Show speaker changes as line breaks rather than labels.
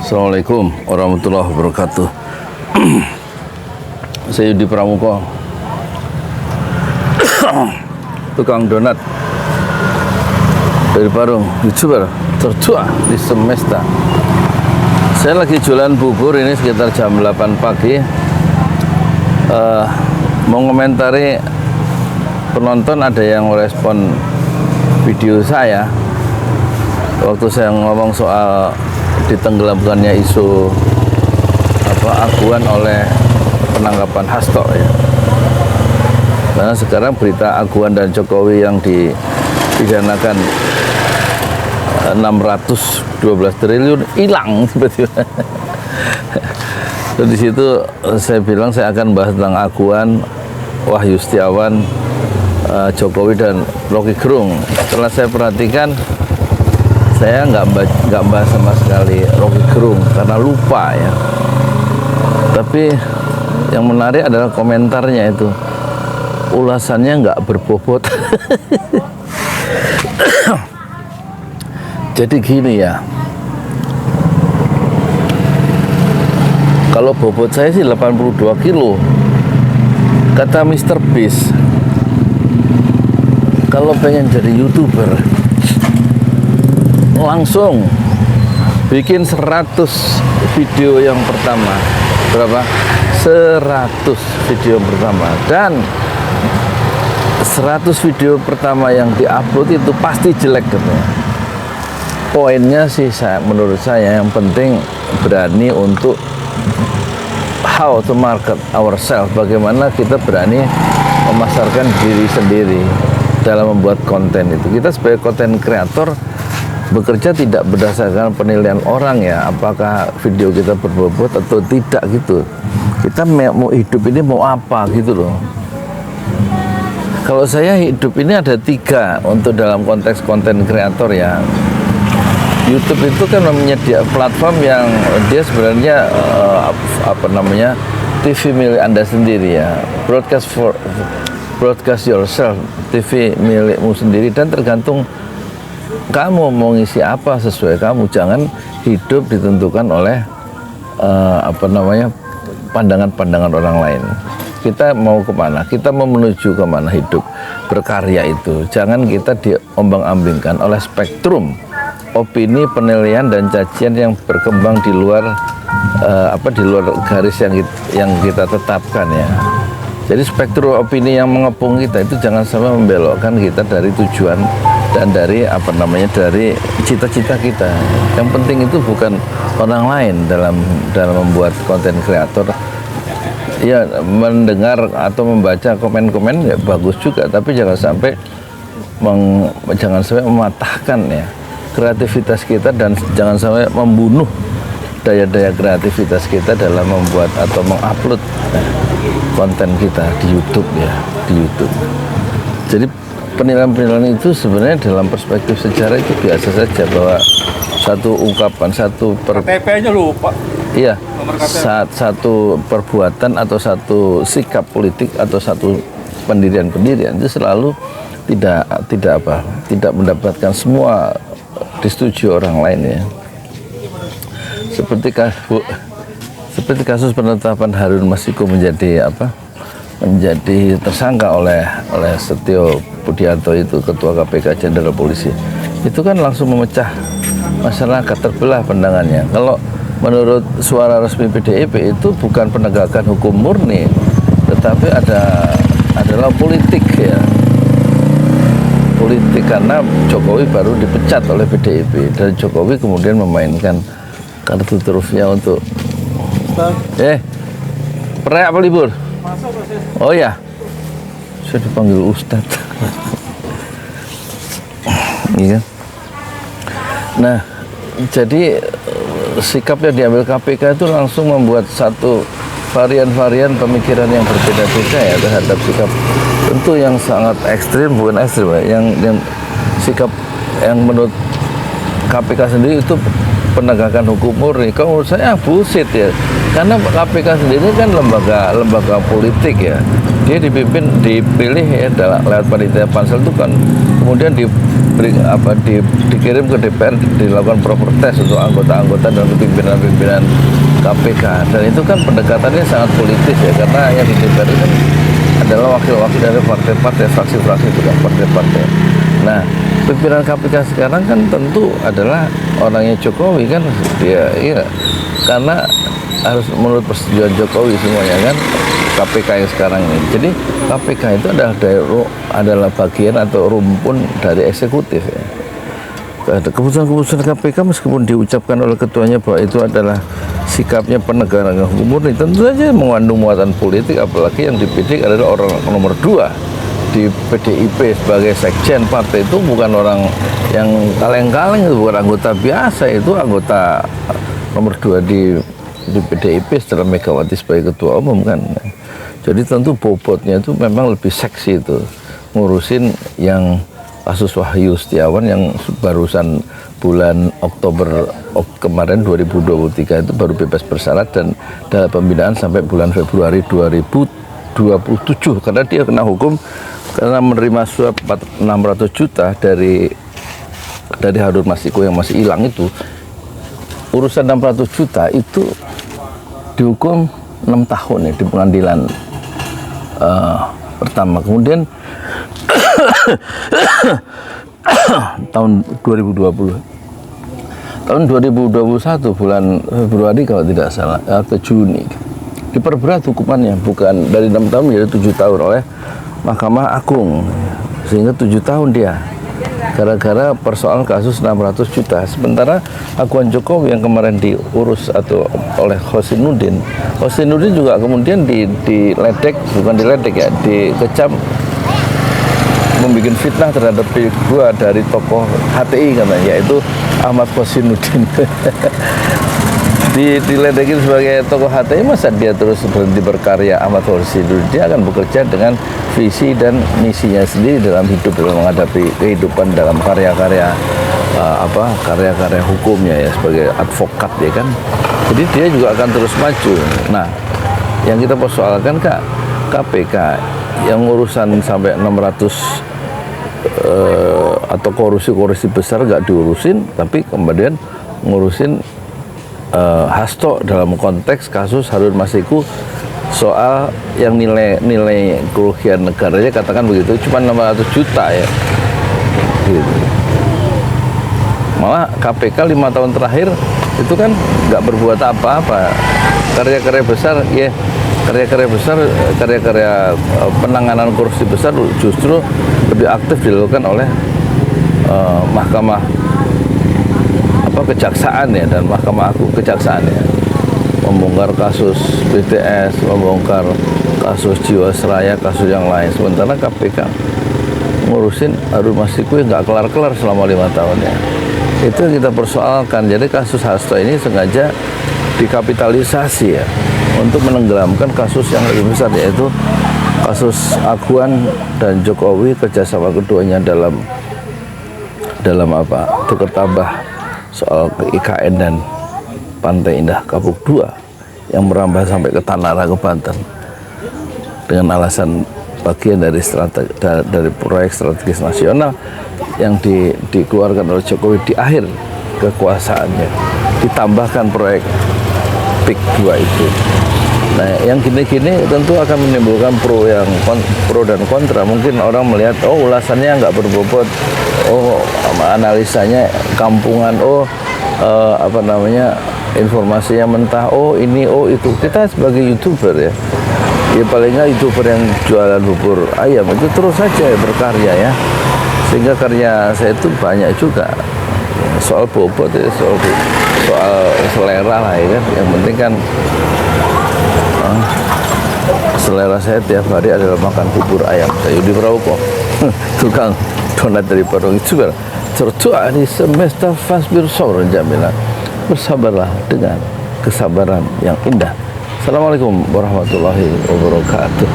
Assalamualaikum warahmatullahi wabarakatuh. Saya Yudi Pramuko, tukang donat dari Parung, YouTuber tertua di semesta. Saya lagi jualan bubur ini sekitar jam 8 pagi. Mau komentari penonton, ada yang merespon video saya waktu saya ngomong soal ditenggelamkannya isu aguan oleh penangkapan Hasto ya. Karena sekarang berita aguan dan Jokowi yang dipidanakan 612 triliun hilang tiba-tiba. Di situ saya bilang saya akan bahas tentang aguan, Wahyu Setiawan, Jokowi dan Rocky Gerung. Setelah saya perhatikan, saya nggak bahas sama sekali Rocky Gerung karena lupa ya. Tapi yang menarik adalah komentarnya itu, ulasannya nggak berbobot. Jadi gini ya, kalau bobot saya sih 82 kilo. Kata Mr. Beast, kalau pengen jadi YouTuber langsung bikin 100 video yang pertama. Berapa? 100 video pertama. Dan 100 video pertama yang diupload itu pasti jelek katanya. Poinnya sih menurut saya yang penting berani untuk how to market ourselves, bagaimana kita berani memasarkan diri sendiri dalam membuat konten itu. Kita sebagai konten kreator bekerja tidak berdasarkan penilaian orang ya, apakah video kita berbobot atau tidak gitu. Kita mau hidup ini mau apa gitu loh. Kalau saya hidup ini ada 3 untuk dalam konteks konten kreator ya. YouTube itu kan menyediakan platform yang dia sebenarnya TV milik Anda sendiri ya. Broadcast yourself, TV milikmu sendiri, dan tergantung kamu mau ngisi apa sesuai kamu. Jangan hidup ditentukan oleh pandangan-pandangan orang lain. Kita mau kemana? Kita mau menuju kemana hidup berkarya itu? Jangan kita diombang-ambingkan oleh spektrum opini, penilaian dan cacian yang berkembang di luar di luar garis yang kita tetapkan ya. Jadi spektrum opini yang mengepung kita itu jangan sampai membelokkan kita dari tujuan dan dari dari cita-cita kita. Yang penting itu bukan orang lain dalam membuat konten kreator. Ya, mendengar atau membaca komen-komen ya bagus juga, tapi jangan sampai mematahkan ya kreativitas kita, dan jangan sampai membunuh daya-daya kreativitas kita dalam membuat atau mengupload konten kita di YouTube ya, di YouTube. Jadi penilaian-penilaian itu sebenarnya dalam perspektif sejarah itu biasa saja, bahwa satu ungkapan, KTP-nya lupa. Iya, satu perbuatan atau satu sikap politik atau satu pendirian itu selalu tidak mendapatkan semua disetujui orang lain ya. Seperti kasus penetapan Harun Masiku menjadi tersangka oleh Setio Budianto itu, ketua KPK Jenderal Polisi. Itu kan langsung memecah masyarakat, terbelah pandangannya. Kalau menurut suara resmi PDIP itu bukan penegakan hukum murni, tetapi adalah politik ya. Politik, karena Jokowi baru dipecat oleh PDIP dan Jokowi kemudian memainkan kartu trufnya untuk perek apa libur? Oh ya, saya dipanggil Ustadz. Iya. Nah, jadi sikap yang diambil KPK itu langsung membuat satu varian-varian pemikiran yang berbeda-beda ya terhadap sikap, tentu yang sangat ekstrim, bukan ekstrim ya, yang sikap yang menurut KPK sendiri itu penegakan hukum murni. Kalau menurut saya bullshit ya, karena KPK sendiri kan lembaga politik ya, dia dipilih ya lewat panitia pansel itu kan, kemudian dikirim ke DPR, dilakukan proper test untuk anggota-anggota dan pimpinan-pimpinan KPK, dan itu kan pendekatannya sangat politis ya, karena yang di DPR itu kan adalah wakil-wakil dari partai-partai, fraksi-fraksi juga partai-partai. Nah, pimpinan KPK sekarang kan tentu adalah orangnya Jokowi kan, dia iya, karena harus menurut persetujuan Jokowi semuanya kan KPK yang sekarang ini. Jadi KPK itu adalah bagian atau rumpun dari eksekutif ya. Keputusan-keputusan KPK meskipun diucapkan oleh ketuanya bahwa itu adalah sikapnya penegakan hukum murni, tentu saja mengandung muatan politik, apalagi yang dipidik adalah orang nomor 2 di PDIP sebagai sekjen partai. Itu bukan orang yang kaleng-kaleng, itu bukan anggota biasa, itu anggota nomor 2 di PDIP setelah Megawati sebagai ketua umum kan. Jadi tentu bobotnya itu memang lebih seksi itu, ngurusin yang kasus Wahyu Setiawan yang barusan bulan Oktober kemarin 2023 itu baru bebas bersyarat dan dalam pembinaan sampai bulan Februari 2027 karena dia kena hukum karena menerima suap 600 juta dari Harun Masiku yang masih hilang itu. Urusan 600 juta itu dihukum 6 tahun ya di pengadilan pertama. Kemudian tahun 2021 bulan Februari kalau tidak salah atau Juni diperberat hukumannya, bukan dari 6 tahun menjadi 7 tahun oleh Mahkamah Agung, sehingga 7 tahun dia gara-gara persoalan kasus 600 juta. Sementara akuan Jokowi yang kemarin diurus atau oleh Hosinuddin juga kemudian diledek, bukan diledek ya, dikecam membuat fitnah terhadap dua dari tokoh HTI katanya, yaitu Ahmad Hosinuddin. Diledekin sebagai tokoh HTI, masa dia terus berhenti berkarya? Ahmad Hosinuddin dia akan bekerja dengan visi dan misinya sendiri dalam hidup, dalam menghadapi kehidupan, dalam karya-karya karya-karya hukumnya ya, sebagai advokat ya kan. Jadi dia juga akan terus maju. Nah, yang kita persoalkan KPK yang urusan sampai 600 atau korupsi besar nggak diurusin, tapi kemudian ngurusin Hasto dalam konteks kasus Harun Masiku soal yang nilai kerugian negaranya katakan begitu cuma 600 juta ya gitu. Malah KPK 5 tahun terakhir itu kan nggak berbuat apa-apa. Karya-karya besar ya, karya-karya penanganan korupsi besar justru lebih aktif dilakukan oleh Mahkamah Kejaksaan ya, dan Mahkamah Agung Kejaksaan ya, membongkar kasus BTS, membongkar kasus Jiwasraya, kasus yang lain. Sementara KPK ngurusin Harun Masiku yang nggak kelar-kelar selama 5 tahun ya. Itu yang kita persoalkan. Jadi kasus Hasto ini sengaja dikapitalisasi ya untuk menenggelamkan kasus yang lebih besar, yaitu kasus Aguan dan Jokowi, kerjasama keduanya dalam tukar tambah soal IKN dan Pantai Indah Kapuk 2 yang merambah sampai ke Tanah Raga, Banten, dengan alasan bagian dari proyek strategis nasional yang dikeluarkan oleh Jokowi di akhir kekuasaannya, ditambahkan proyek PIK 2 itu. Nah, yang gini-gini tentu akan menimbulkan pro dan kontra. Mungkin orang melihat, oh ulasannya nggak berbobot, oh analisanya kampungan, informasinya mentah, oh ini, oh itu. Kita sebagai YouTuber ya paling nggak YouTuber yang jualan bubur ayam itu terus saja berkarya ya, sehingga karya saya itu banyak juga. Soal bobot ya, soal selera lah ya kan. Yang penting kan selera saya tiap hari adalah makan bubur ayam. Saya Yudi Prawoko, tukang donat dari Parung itu tertua di semesta fasbir sauran jamilah. Bersabarlah dengan kesabaran yang indah. Assalamualaikum warahmatullahi wabarakatuh.